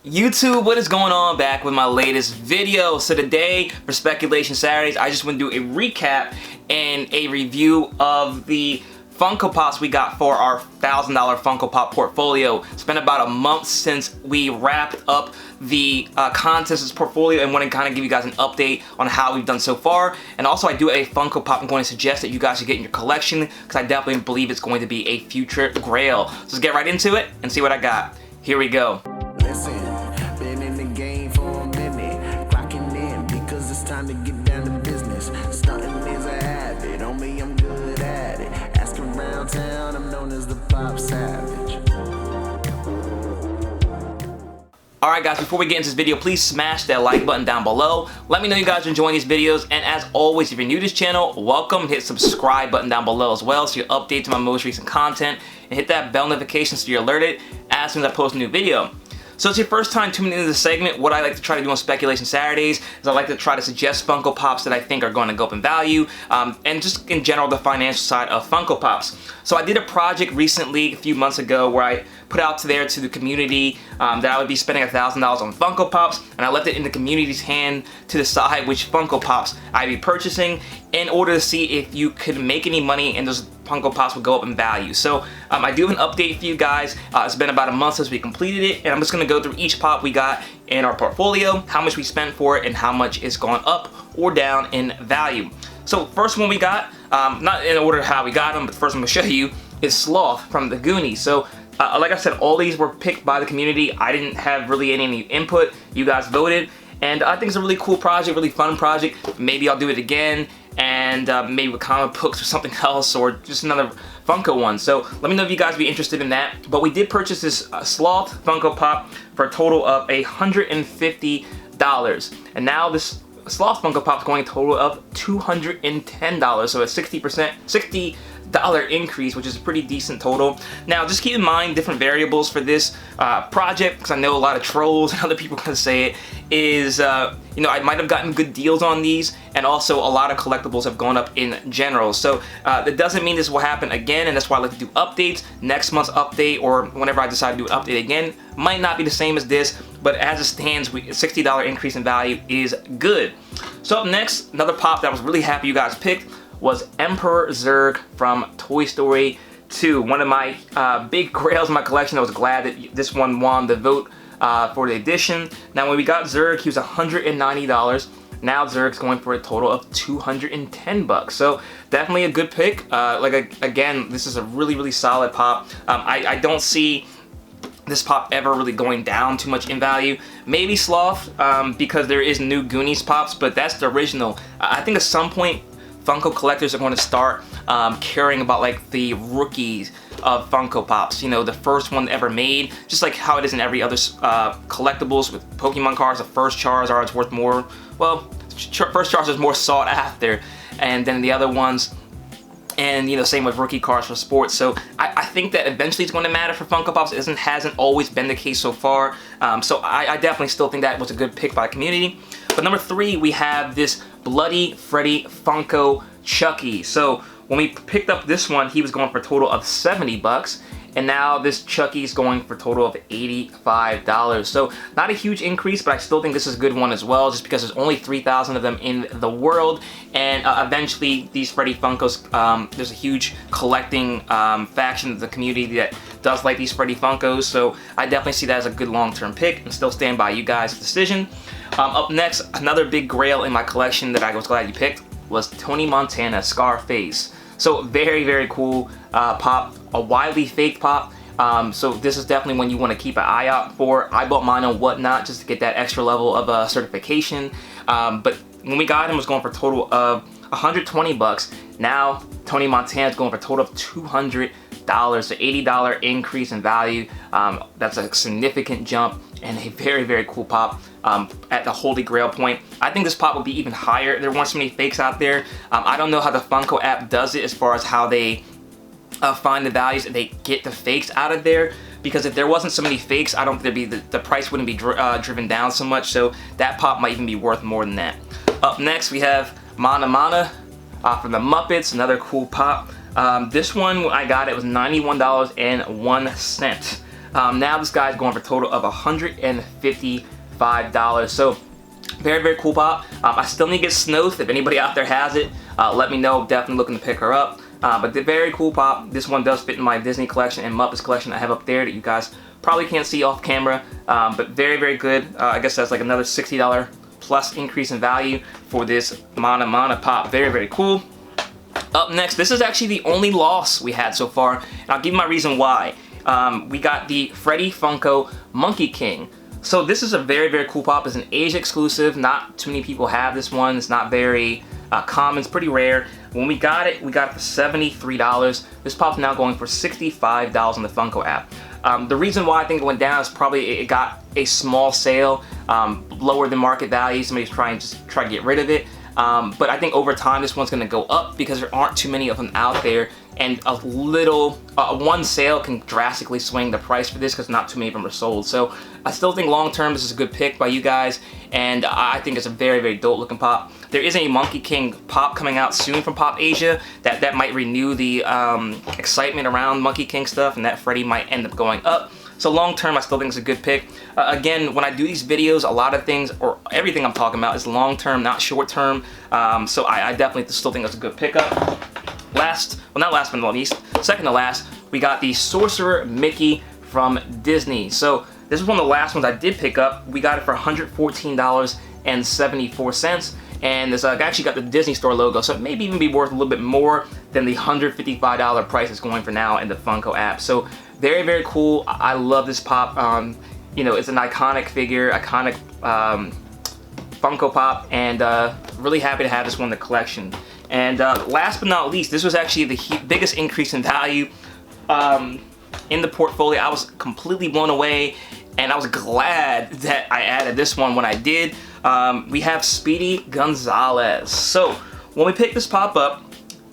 YouTube, what is going on? Back with my latest video. So today for Speculation Saturdays, I just want to do a recap and a review of the Funko Pops we got for our $1,000 Funko Pop portfolio. It's been about a month since we wrapped up the contests portfolio and want to kind of give you guys an update on how we've done so far. And also I do a Funko Pop I'm going to suggest that you guys should get in your collection because I definitely believe it's going to be a future grail. So let's get right into it and see what I got. Here we go. Listen, been in the game for a minute, clocking in because it's time to get down to business. Stunting is a habit, on me I'm good at it. Ask around town, I'm known as the Popsavage. Alright guys, before we get into this video, please smash that like button down below. Let me know you guys are enjoying these videos, and as always, if you're new to this channel, welcome. Hit subscribe button down below as well so you're updated to my most recent content, and hit that bell notification so you're alerted as soon as I post a new video. So it's your first time tuning into this segment. What I like to try to do on Speculation Saturdays is I like to try to suggest Funko Pops that I think are going to go up in value, and just in general the financial side of Funko Pops. So I did a project recently, a few months ago, where I put out to the community that I would be spending $1,000 on Funko Pops, and I left it in the community's hand to decide which Funko Pops I'd be purchasing in order to see if you could make any money and those Funko Pops would go up in value. So I do have an update for you guys. It's been about a month since we completed it, and I'm just going to go through each pop we got in our portfolio, how much we spent for it, and how much it's gone up or down in value. So first one we got, not in order how we got them, but the first one I'm going to show you is Sloth from the Goonies. So like I said, all these were picked by the community. I didn't have really any input. You guys voted, and I think it's a really cool project, really fun project. Maybe I'll do it again, and maybe with comic books or something else, or just another Funko one. So let me know if you guys would be interested in that. But we did purchase this Sloth Funko Pop for a total of $150, and now this Sloth Funko Pop is going a total of $210, so a $60 increase, which is a pretty decent total. Now just keep in mind different variables for this project, because I know a lot of trolls and other people can say it, is you know, I might have gotten good deals on these, and also a lot of collectibles have gone up in general. So that doesn't mean this will happen again, and that's why I like to do updates. Next month's update, or whenever I decide to do an update again, might not be the same as this, but as it stands, a $60 increase in value is good. So up next, another pop that I was really happy you guys picked was Emperor Zurg from Toy Story 2. One of my big grails in my collection. I was glad that this one won the vote for the edition. Now when we got Zurg, he was $190. Now Zurg's going for a total of $210. So definitely a good pick. Again, this is a really solid pop. I don't see this pop ever really going down too much in value. Maybe Sloth, because there is new Goonies pops, but that's the original. I think at some point Funko collectors are going to start caring about like the rookies of Funko Pops. You know, the first one ever made, just like how it is in every other collectibles with Pokemon cards. The first Charizard is worth more. Well, first Charizard is more sought after, and then the other ones. And you know, same with rookie cards for sports. So I think that eventually it's going to matter for Funko Pops. It hasn't always been the case so far. So I definitely still think that was a good pick by the community. But number 3, we have this Bloody Freddy Funko Chucky. So when we picked up this one, he was going for a total of $70. And now this Chucky is going for a total of $85. So not a huge increase, but I still think this is a good one as well, just because there's only 3,000 of them in the world. And eventually these Freddy Funkos, there's a huge collecting faction of the community that does like these Freddy Funkos. So I definitely see that as a good long-term pick, and still stand by you guys' decision. Up next, another big grail in my collection that I was glad you picked was Tony Montana Scarface. So very cool pop, a widely faked pop. So this is definitely one you want to keep an eye out for. I bought mine on Whatnot just to get that extra level of certification. But when we got him, it was going for a total of $120. Now Tony Montana is going for a total of $200. So $80 increase in value. That's a significant jump and a very cool pop at the Holy Grail point. I think this pop will be even higher. There weren't so many fakes out there. I don't know how the Funko app does it as far as how they find the values and they get the fakes out of there, because if there wasn't so many fakes, I don't think the price wouldn't be driven down so much. So that pop might even be worth more than that. Up next, we have Mana Mana from the Muppets, another cool pop. This one I got, it was $91.01. Now this guy's going for a total of $155. So very, very cool pop. I still need to get Sloth. If anybody out there has it, let me know. Definitely looking to pick her up. But the very cool pop. This one does fit in my Disney collection and Muppets collection I have up there that you guys probably can't see off camera. But very, very good. I guess that's like another $60 plus increase in value for this Mana pop. Very, very cool. Up next, this is actually the only loss we had so far, and I'll give you my reason why. We got the Freddy Funko Monkey King. So this is a very, very cool pop. It's an Asia exclusive. Not too many people have this one. It's not very common. It's pretty rare. When we got it for $73. This pop's now going for $65 on the Funko app. The reason why I think it went down is probably it got a small sale, lower than market value. Somebody's trying to get rid of it. But I think over time this one's going to go up because there aren't too many of them out there, and a little one sale can drastically swing the price for this because not too many of them are sold. So I still think long term this is a good pick by you guys, and I think it's a very, very dope looking pop. There is a Monkey King pop coming out soon from Pop Asia that might renew the excitement around Monkey King stuff, and that Freddy might end up going up. So long term, I still think it's a good pick. Again, when I do these videos, a lot of things, or everything I'm talking about, is long term, not short term. So I definitely still think it's a good pickup. Not last but not least, second to last, we got the Sorcerer Mickey from Disney. So this is one of the last ones I did pick up. We got it for $114.74. And this actually got the Disney Store logo, so it may even be worth a little bit more than the $155 price it's going for now in the Funko app. So very, very cool. I love this pop. You know, it's an iconic figure, iconic Funko Pop, and really happy to have this one in the collection. And last but not least, this was actually the biggest increase in value in the portfolio. I was completely blown away, and I was glad that I added this one when I did. We have Speedy Gonzalez. So when we picked this pop up,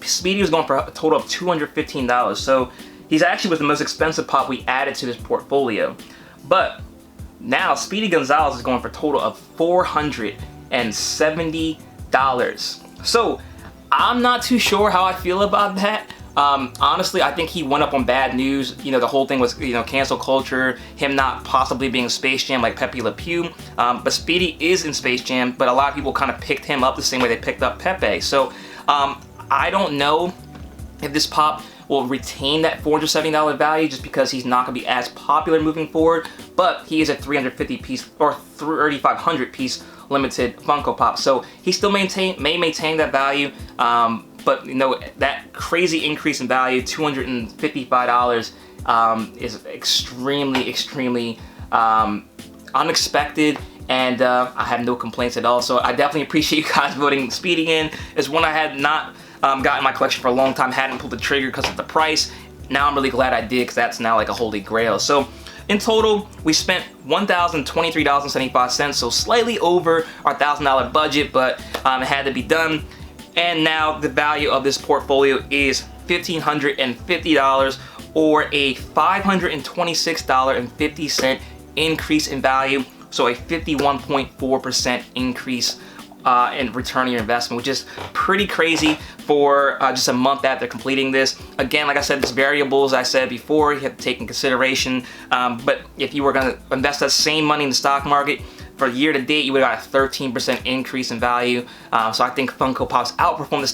Speedy was going for a total of $215. So he's actually was the most expensive pop we added to this portfolio. But now Speedy Gonzalez is going for a total of $470. So I'm not too sure how I feel about that. Honestly, I think he went up on bad news. You know, the whole thing was, you know, cancel culture, him not possibly being Space Jam like Pepe Le Pew. But Speedy is in Space Jam, but a lot of people kind of picked him up the same way they picked up Pepe. So I don't know if this pop will retain that $470 value just because he's not going to be as popular moving forward. But he is a 350 piece or 3,500 piece limited Funko Pop, so he still may maintain that value. But you know, that crazy increase in value, $255, is extremely unexpected, and I have no complaints at all. So I definitely appreciate you guys voting Speedy in. It's one I had not gotten in my collection for a long time, hadn't pulled the trigger because of the price. Now I'm really glad I did, because that's now like a holy grail. So in total, we spent $1,023.75, so slightly over our $1,000 budget, but it had to be done. And now the value of this portfolio is $1,550, or a $526.50 increase in value, so a 51.4% increase in return on your investment, which is pretty crazy for just a month after completing this. Again, like I said, there's variables I said before you have to take in consideration, but if you were going to invest that same money in the stock market, for year to date, you would have got a 13% increase in value. So I think Funko Pops outperformed the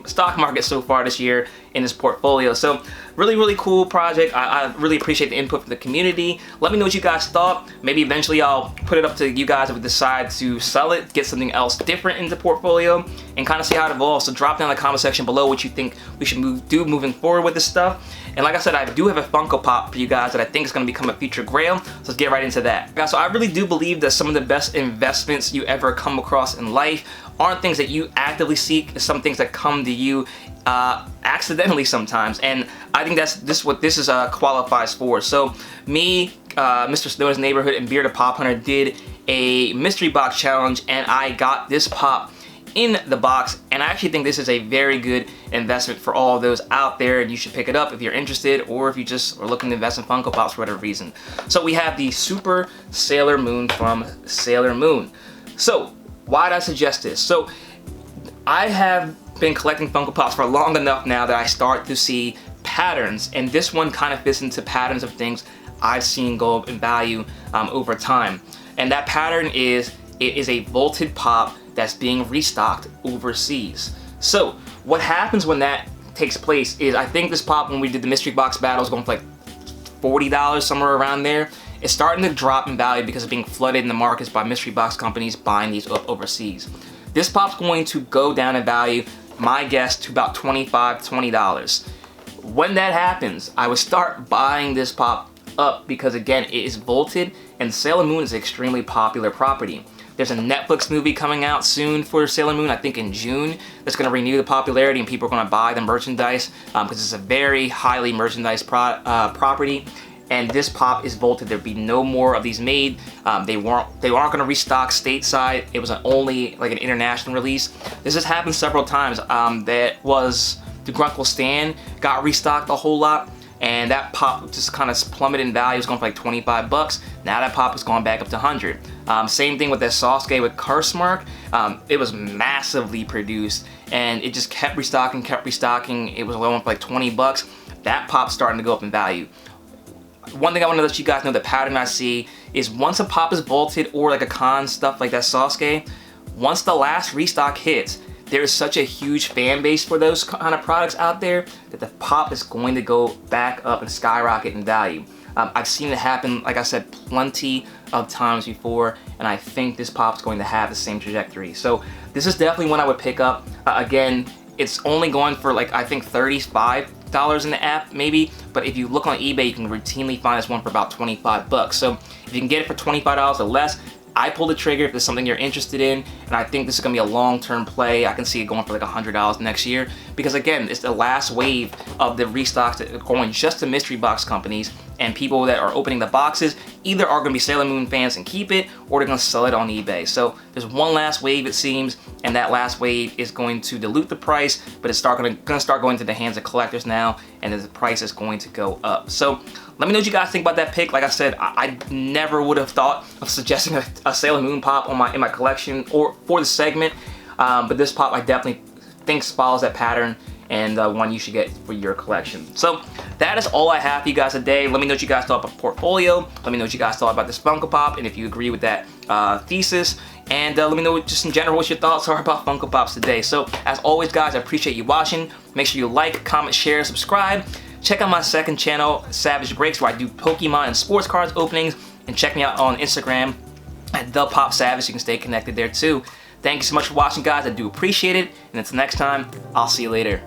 stock market so far this year in this portfolio. So really cool project. I really appreciate the input from the community. Let me know what you guys thought. Maybe eventually I'll put it up to you guys if we decide to sell it, get something else different in the portfolio, and kind of see how it evolves. So drop down in the comment section below what you think we should do moving forward with this stuff. And like I said, I do have a Funko Pop for you guys that I think is going to become a future Grail. So let's get right into that. Guys, so I really do believe that some of the best investments you ever come across in life aren't things that you actively seek. It's some things that come to you accidentally sometimes. And I think that's what this is qualifies for. So me, Mr. Snowden's Neighborhood, and Bearded Pop Hunter did a mystery box challenge, and I got this pop in the box, and I actually think this is a very good investment for all of those out there, and you should pick it up if you're interested, or if you just are looking to invest in Funko Pops for whatever reason. So we have the Super Sailor Moon from Sailor Moon. So why did I suggest this? So I have been collecting Funko Pops for long enough now that I start to see patterns, and this one kind of fits into patterns of things I've seen go up in value over time. And that pattern is, it is a vaulted pop that's being restocked overseas. So what happens when that takes place is, I think this pop, when we did the mystery box battle, was going for like $40, somewhere around there. It's starting to drop in value because it's being flooded in the markets by mystery box companies buying these up overseas. This pop's going to go down in value, my guess, to about $25, $20. When that happens, I would start buying this pop up because, again, it is vaulted, and Sailor Moon is an extremely popular property. There's a Netflix movie coming out soon for Sailor Moon, I think in June, that's going to renew the popularity, and people are going to buy the merchandise because it's a very highly merchandised property. And this pop is vaulted. There'd be no more of these made. They aren't going to restock stateside. It was only like an international release. This has happened several times. That was the Grunkle Stan got restocked a whole lot, and that pop just kind of plummeted in value. It was going for like 25 bucks. Now that pop has gone back up to 100. Same thing with that Sasuke with Curse Mark. It was massively produced, and it just kept restocking. It was going for like 20 bucks. That pop's starting to go up in value. One thing I want to let you guys know, the pattern I see is, once a pop is vaulted, or like a con stuff like that Sasuke, once the last restock hits, there is such a huge fan base for those kind of products out there that the pop is going to go back up and skyrocket in value. I've seen it happen, like I said, plenty of times before, and I think this pop's going to have the same trajectory. So this is definitely one I would pick up. Again, it's only going for like, I think $35 in the app maybe, but if you look on eBay, you can routinely find this one for about 25 bucks. So if you can get it for $25 or less, I pull the trigger if there's something you're interested in, and I think this is gonna be a long-term play. I can see it going for like $100 next year, because again, it's the last wave of the restocks that are going just to mystery box companies, and people that are opening the boxes either are gonna be Sailor Moon fans and keep it, or they're gonna sell it on eBay. So there's one last wave, it seems, and that last wave is going to dilute the price, but it's gonna start going to the hands of collectors now, and the price is going to go up. So let me know what you guys think about that pick. Like I said, I never would have thought of suggesting a Sailor Moon pop in my collection or for the segment, but this pop I definitely think follows that pattern, and one you should get for your collection. So that is all I have for you guys today. Let me know what you guys thought about the portfolio. Let me know what you guys thought about this Funko Pop, and if you agree with that thesis. And let me know just in general what your thoughts are about Funko Pops today. So as always, guys, I appreciate you watching. Make sure you like, comment, share, subscribe. Check out my second channel, Savage Breaks, where I do Pokemon and sports cards openings. And check me out on Instagram at ThePopSavage. You can stay connected there too. Thank you so much for watching, guys. I do appreciate it. And until next time, I'll see you later.